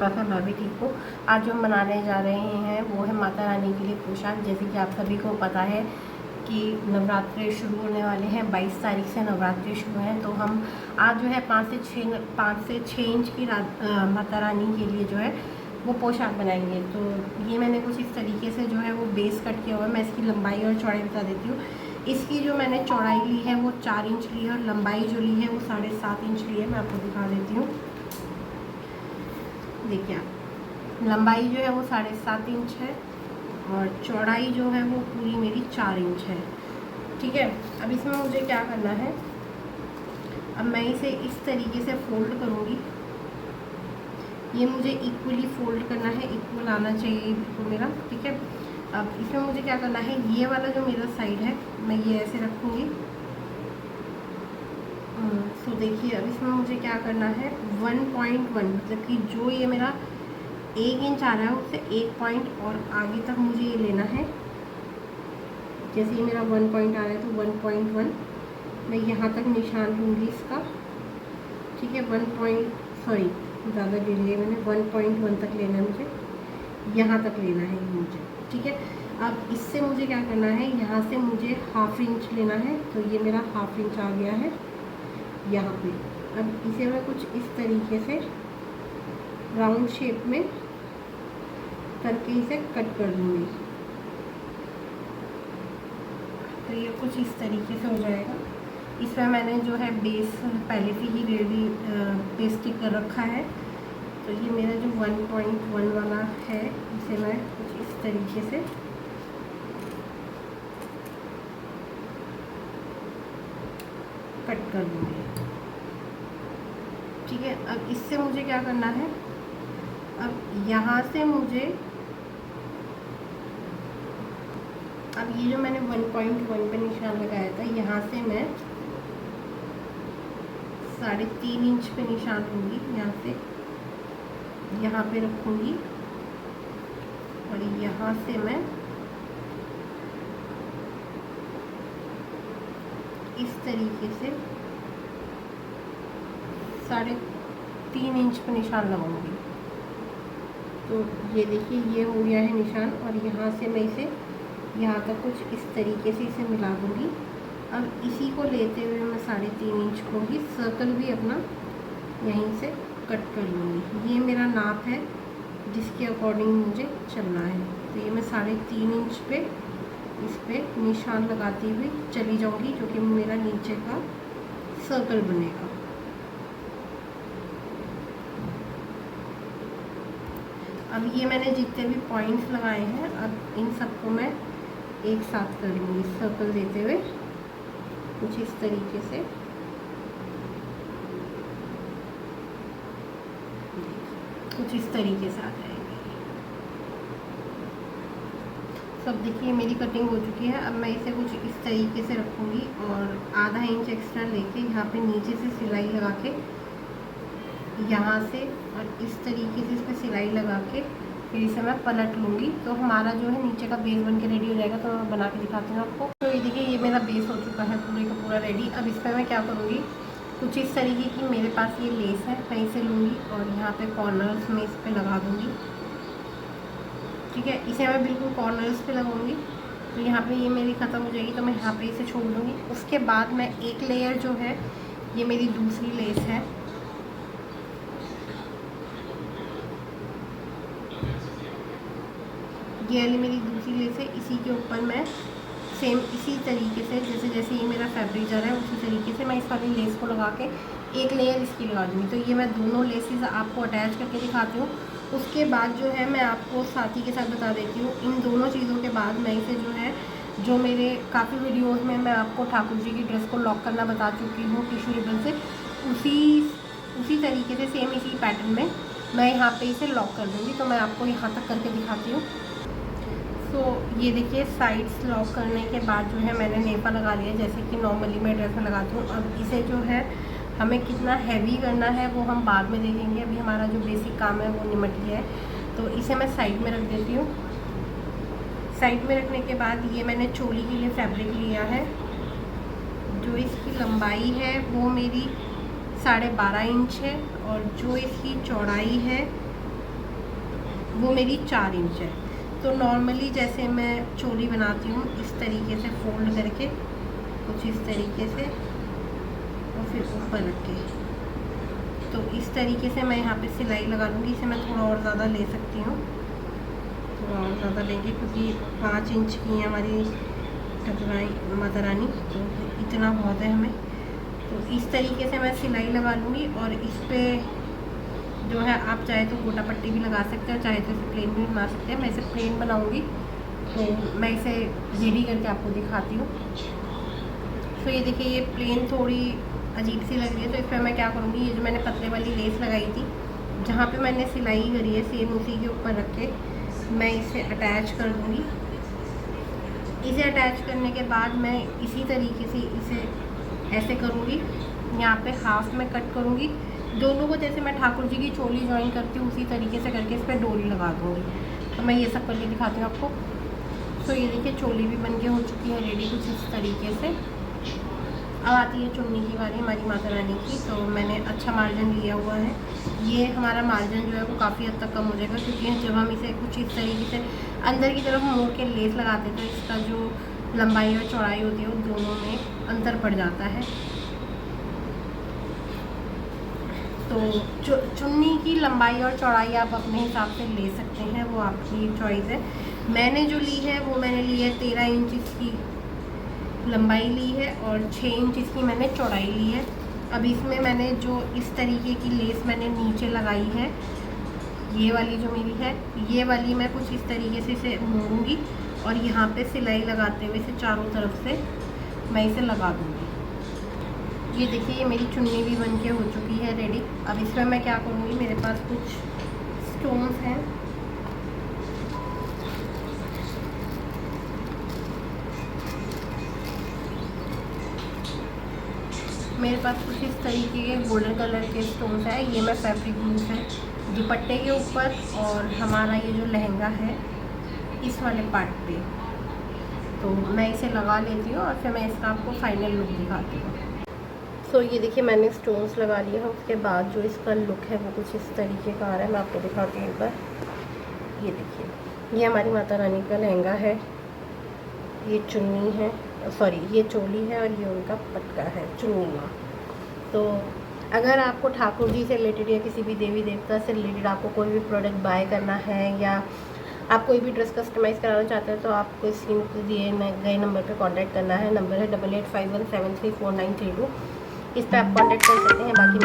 पास है, मैं भी ठीक हूँ। आज जो हम बनाने जा रहे हैं वो है माता रानी के लिए पोशाक। जैसे कि आप सभी को पता है कि नवरात्रे शुरू होने वाले हैं, 22 तारीख से नवरात्रि शुरू हैं। तो हम आज जो है 5 से 6 इंच की माता रानी के लिए जो है वो पोशाक बनाएंगे। तो ये मैंने कुछ इस तरीके से जो है वो बेस कट किया हुआ है। मैं इसकी लंबाई और चौड़ाई बता देती हूँ। इसकी जो मैंने चौड़ाई ली है वो 4 इंच ली है और लंबाई जो ली है वो 7.5 इंच ली है। मैं आपको दिखा देती हूँ। देखिए आप, लंबाई जो है वो 7.5 इंच है और चौड़ाई जो है वो पूरी मेरी 4 इंच है। ठीक है, अब इसमें मुझे क्या करना है, अब मैं इसे इस तरीके से फोल्ड करूँगी। ये मुझे इक्वली फोल्ड करना है, इक्वल आना चाहिए बिल्कुल मेरा। ठीक है, अब इसमें मुझे क्या करना है, ये वाला जो मेरा साइड है मैं ये ऐसे रखूँगी। तो देखिए अब इसमें मुझे क्या करना है, 1.1 मतलब कि जो ये मेरा 1 इंच आ रहा है उससे 1 पॉइंट और आगे तक मुझे ये लेना है। जैसे ये मेरा 1 पॉइंट आ रहा है तो 1.1 मैं यहाँ तक निशान लूँगी इसका। ठीक है, ज़्यादा ले लिया मैंने, 1.1 तक लेना है मुझे, यहाँ तक लेना है मुझे। ठीक है, अब इससे मुझे क्या करना है, यहाँ से मुझे 1/2 इंच लेना है। तो ये मेरा 1/2 इंच आ गया है यहाँ पे। अब इसे मैं कुछ इस तरीके से राउंड शेप में करके इसे कट कर दूँगी। तो ये कुछ इस तरीके से हो जाएगा। इसमें मैंने जो है बेस पहले से ही रेडी पेस्ट कर रखा है। तो ये मेरा जो 1.1 वाला है इसे मैं कुछ इस तरीके से कट कर दूँगी। ठीक है, अब इससे मुझे क्या करना है, अब यहाँ से मुझे, अब ये जो मैंने 1.1 पे निशान लगाया था यहाँ से मैं 3.5 इंच पे निशान लूँगी। यहाँ से यहाँ पे रखूँगी और यहाँ से मैं इस तरीके से 3.5 इंच पे निशान लगाऊंगी। तो ये देखिए ये हो गया है निशान और यहाँ से मैं इसे यहाँ तक कुछ इस तरीके से इसे मिला दूँगी। अब इसी को लेते हुए मैं 3.5 इंच को ही सर्कल भी अपना यहीं से कट कर लूँगी। ये मेरा नाप है जिसके अकॉर्डिंग मुझे चलना है। तो ये मैं 3.5 इंच पे इस पर निशान लगाती हुई चली जाऊँगी, जो कि मेरा नीचे का सर्कल बनेगा। अब ये मैंने जितने भी पॉइंट्स लगाए हैं, अब इन सबको मैं एक साथ कर लूँगी सर्कल देते हुए कुछ इस तरीके से। कुछ इस तरीके से आ जाएगी। सब देखिए मेरी कटिंग हो चुकी है। अब मैं इसे कुछ इस तरीके से रखूँगी और आधा इंच एक्स्ट्रा लेके यहाँ पे नीचे से सिलाई लगा के, यहाँ से और इस तरीके से इस पर सिलाई लगा के फिर इसे मैं पलट लूँगी। तो हमारा जो है नीचे का बेस बन के रेडी हो जाएगा। तो मैं बना के दिखाती हूँ आपको। तो ये देखिए ये मेरा बेस हो चुका है पूरे का पूरा रेडी। अब इस पर मैं क्या करूँगी, कुछ इस तरीके की मेरे पास ये लेस है, मैं इसे लूँगी और यहाँ पे कॉर्नर्स में इस पर लगा दूँगी। ठीक है, इसे मैं बिल्कुल कॉर्नर्स पे लगाऊंगी। तो यहाँ पे ये मेरी ख़त्म हो जाएगी तो मैं यहाँ पे इसे छोड़ दूँगी। उसके बाद मैं एक लेयर जो है, ये मेरी दूसरी लेस है, ये वाली मेरी दूसरी लेस है। इसी के ऊपर मैं सेम इसी तरीके से जैसे जैसे ये मेरा फैब्रिक जा रहा है उसी तरीके से मैं इस वाली लेस को लगा के एक लेयर इसकी लगा दूँगी। तो ये मैं दोनों लेसेस आपको अटैच करके दिखाती हूँ। उसके बाद जो है मैं आपको साथ ही के साथ बता देती हूँ, इन दोनों चीज़ों के बाद मैं इसे जो है, जो मेरे काफ़ी वीडियोस में मैं आपको ठाकुर जी की ड्रेस को लॉक करना बता चुकी हूँ टिश्यू रिबन से, उसी तरीके से सेम इसी पैटर्न में मैं यहाँ पे इसे लॉक कर दूँगी। तो मैं आपको यहाँ तक करके दिखाती हूँ। तो ये देखिए साइड्स लॉक करने के बाद जो है मैंने नेपा लगा लिया, जैसे कि नॉर्मली मैं ड्रेस में लगाती हूँ। अब इसे जो है हमें कितना हैवी करना है वो हम बाद में देखेंगे। अभी हमारा जो बेसिक काम है वो निमट गया है। तो इसे मैं साइड में रख देती हूँ। साइड में रखने के बाद ये मैंने चोली के लिए फैब्रिक लिया है। जो इसकी लंबाई है वो मेरी 12.5 इंच है और जो इसकी चौड़ाई है वो मेरी 4 इंच है। तो नॉर्मली जैसे मैं चोली बनाती हूँ इस तरीके से फोल्ड करके, कुछ इस तरीके से, और फिर ऊपर रख के, तो इस तरीके से मैं यहाँ पे सिलाई लगा लूँगी। इसे मैं थोड़ा और ज़्यादा ले सकती हूँ, थोड़ा और ज़्यादा लेंगे क्योंकि 5 इंच की है हमारी ठकुराई माता रानी, तो इतना बहुत है हमें। तो इस तरीके से मैं सिलाई लगा लूँगी और इस पर जो है आप चाहे तो गोटा पट्टी भी लगा सकते हैं, चाहे तो इसे प्लेन भी बना सकते हैं। मैं इसे प्लेन बनाऊँगी, तो मैं इसे रेडी करके आपको दिखाती हूँ। तो ये देखिए, ये प्लेन थोड़ी अजीब सी लग रही है, तो इस पर मैं क्या करूँगी, ये जो मैंने पतले वाली लेस लगाई थी, जहाँ पे मैंने सिलाई करी है सेम उसी के ऊपर रख के मैं इसे अटैच कर दूँगी। इसे अटैच करने के बाद मैं इसी तरीके से इसे ऐसे करूँगी, यहाँ पे हाफ में कट करूँगी। दोनों को जैसे मैं ठाकुर जी की चोली ज्वाइन करती हूँ उसी तरीके से करके इस पर डोरी लगा दूँगी। तो मैं ये सब करके दिखाती हूँ आपको। तो ये देखिए, चोली भी बन के हो चुकी है रेडी कुछ इस तरीके से। अब आती है चुन्नी की बारी हमारी माता रानी की। तो मैंने अच्छा मार्जिन लिया हुआ है। ये हमारा मार्जिन जो है वो काफ़ी हद तक कम हो जाएगा, क्योंकि जब हम इसे कुछ इस तरीके से अंदर की तरफ मोड़ के लेस लगाते हैं तो इसका जो लंबाई और चौड़ाई होती है वो दोनों में अंतर पड़ जाता है। तो चुन्नी की लंबाई और चौड़ाई आप अपने हिसाब से ले सकते हैं, वो आपकी चॉइस है। मैंने जो ली है वो मैंने ली है 13 इंच इसकी लंबाई ली है और 6 इंच इसकी मैंने चौड़ाई ली है। अब इसमें मैंने जो इस तरीके की लेस मैंने नीचे लगाई है, ये वाली जो मेरी है, ये वाली मैं कुछ इस तरीके से इसे मोड़ूंगी और यहाँ पे सिलाई लगाते हुए इसे चारों तरफ से मैं इसे लगा दूँगी। ये देखिए, ये मेरी चुन्नी भी बन के हो चुकी है रेडी। अब इसमें मैं क्या करूँगी, मेरे पास कुछ स्टोन्स हैं, मेरे पास कुछ इस तरीके के गोल्डन कलर के स्टोन्स हैं। ये मैं फैब्रिक ग्लू से दुपट्टे के ऊपर और हमारा ये जो लहंगा है इस वाले पार्ट पे, तो मैं इसे लगा लेती हूँ और फिर मैं इसका आपको फाइनल लुक दिखाती हूँ। तो ये देखिए, मैंने स्टोन्स लगा लिए हैं, उसके बाद जो इसका लुक है वो कुछ इस तरीके का आ रहा है। मैं आपको दिखाती हूँ एक बार। ये देखिए, ये हमारी माता रानी का लहंगा है, ये चुन्नी है, सॉरी ये चोली है और ये उनका पटका है चुन्नी में। तो अगर आपको ठाकुर जी से रिलेटेड या किसी भी देवी देवता से रिलेटेड आपको कोई भी प्रोडक्ट बाय करना है या आप कोई भी ड्रेस कस्टमाइज़ कराना चाहते हैं तो आपको स्क्रीन पर दिए गए नंबर पे कांटेक्ट करना है। नंबर है 8851734932। इस पर आप कांटेक्ट कर सकते हैं। बाकी